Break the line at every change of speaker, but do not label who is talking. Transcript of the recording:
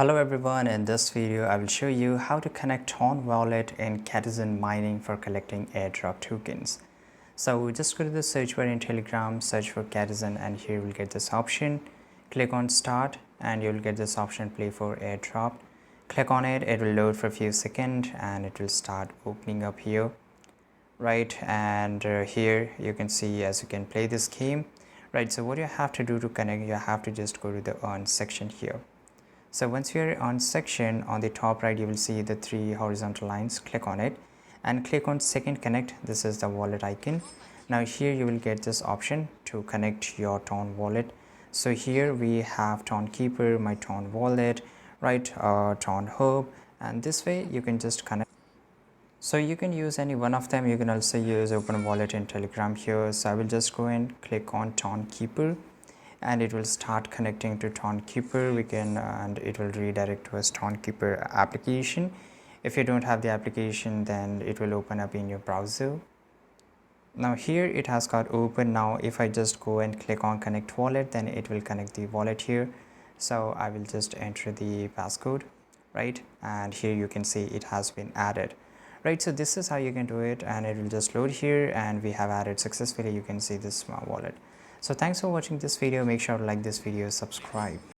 Hello everyone, in this video I will show you how to connect Ton wallet in Catizen mining for collecting airdrop tokens. So just go to the search bar in Telegram, search for Catizen, and here you will get this option. Click on start and you will get this option play for airdrop. Click on it, it will load for a few seconds and it will start opening up here. Right, and here you can see as you can play this game. Right, so what you have to do to connect, you have to just go to the earn section here. So once you're on section, on the top right you will see the three horizontal lines. Click on it and click on second connect. This is the wallet icon. Now here you will get this option to connect your Ton wallet. So here we have Tonkeeper, my Ton wallet, right, Ton hub, and this way you can just connect. So you can use any one of them. You can also use open wallet in Telegram here. So I will just go and click on Tonkeeper and it will start connecting to Tonkeeper. We can and it will redirect to a Tonkeeper application. If you don't have the application, then it will open up in your browser. Now here it has got open. Now if I just go and click on connect wallet, then it will connect the wallet here. So I will just enter the passcode, right, and here you can see it has been added. Right, so this is how you can do it, and it will just load here and we have added successfully. You can see this wallet. So thanks for watching this video. Make sure to like this video, subscribe.